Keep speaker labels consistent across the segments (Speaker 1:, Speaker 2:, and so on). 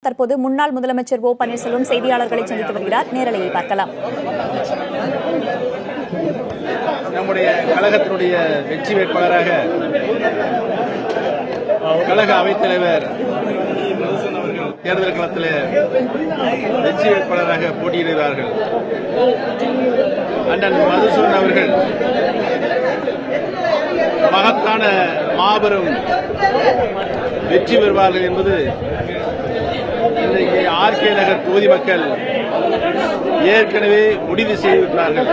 Speaker 1: தற்போது முன்னாள் முதலமைச்சர் ஓ பன்னீர்செல்வம் செய்தியாளர்களை சந்தித்து வருகிறார். நேரலையை பார்க்கலாம்.
Speaker 2: நம்முடைய கழகத்தினுடைய வெற்றி வேட்பாளராக கழக அவைத்தலைவர் அவர்கள் தேர்தல் களத்தில் வெற்றி வேட்பாளராக போட்டியிடுகிறார்கள். அண்ணன் மதுசூதன் அவர்கள் மகத்தான மாபெரும் வெற்றி பெறுவார்கள் என்பது இன்றைக்கு ஆர்கே நகர் தொகுதி மக்கள் ஏற்கனவே முடிவு செய்துவிட்டார்கள்.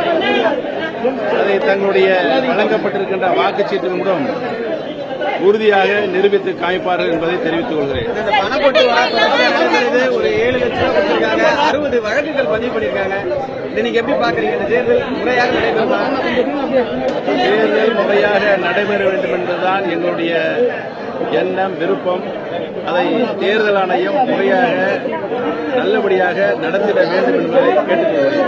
Speaker 2: அதை தங்களுடைய வழங்கப்பட்டிருக்கின்ற வாக்குச்சீட்டின் மூலம் உறுதியாக நிரூபித்து காமிப்பார்கள் என்பதை தெரிவித்துக் கொள்கிறேன்.
Speaker 3: ஒரு 7 லட்சம் கொடுத்திருக்காங்க, 60 வழக்குகள் பதிவு பண்ணிருக்காங்க. நீங்க எப்படி பாக்குறீங்க? தேர்தல் முறையாக
Speaker 2: நடைபெற வேண்டும் என்பதுதான் எங்களுடைய எண்ணம், விருப்பம். அதை தேர்தல் ஆணையம் முறையாக நல்லபடியாக நடத்திட வேண்டும் என்பதை கேட்டுக்கொள்கிறேன்.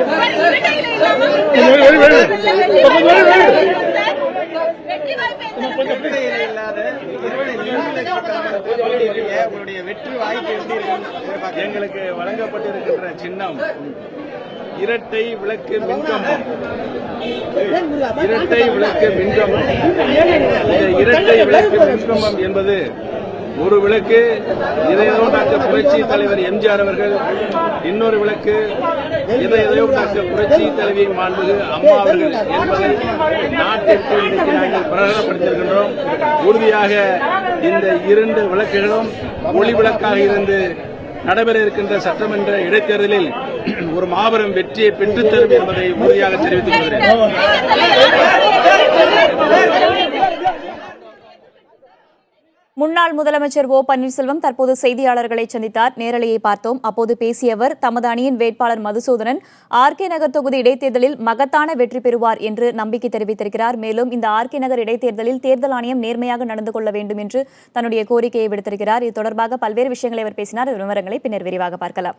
Speaker 2: எங்களுக்கு வழங்கப்பட்டிருக்கின்ற சின்னம் இரட்டை விளக்கு மின்கம்பம். இரட்டை விளக்கு மின்கம்பம். இந்த இரட்டை விளக்கு மின்கம்பம் என்பது ஒரு விளக்கு இதையோ டாக்டர் புரட்சி தலைவர் எம்ஜிஆர் அவர்கள், இன்னொரு விளக்கு இதையோ டாக்டர் புரட்சி தலைவி மாண்புமிகு அம்மா அவர்கள் என்பதை நாட்டிற்கு இன்றைக்கு நாங்கள் பிரகடனப்படுத்தியிருக்கின்றோம். உறுதியாக இந்த 2 விளக்குகளும் ஒளி விளக்காக இருந்து நடைபெற இருக்கின்ற சட்டமன்ற இடைத்தேர்தலில் ஒரு மாபெரும் வெற்றியை பெற்றுத்தரும் என்பதை உறுதியாக தெரிவித்துக் கொள்கிறேன்.
Speaker 1: முன்னாள் முதலமைச்சர் ஓ பன்னீர்செல்வம் தற்போது செய்தியாளர்களை சந்தித்தார். நேரலையை பார்த்தோம். அப்போது பேசிய அவர் தமது அணியின் வேட்பாளர் மதுசூதனன் ஆர்கே நகர் தொகுதி இடைத்தேர்தலில் மகத்தான வெற்றி பெறுவார் என்று நம்பிக்கை தெரிவித்திருக்கிறார். மேலும் இந்த ஆர்கே நகர் இடைத்தேர்தலில் தேர்தல் ஆணையம் நேர்மையாக நடந்து கொள்ள வேண்டும் என்று தன்னுடைய கோரிக்கையை விடுத்திருக்கிறார். இது தொடர்பாக பல்வேறு விஷயங்களை அவர் பேசினார். விவரங்களை பின்னர் விரிவாக பார்க்கலாம்.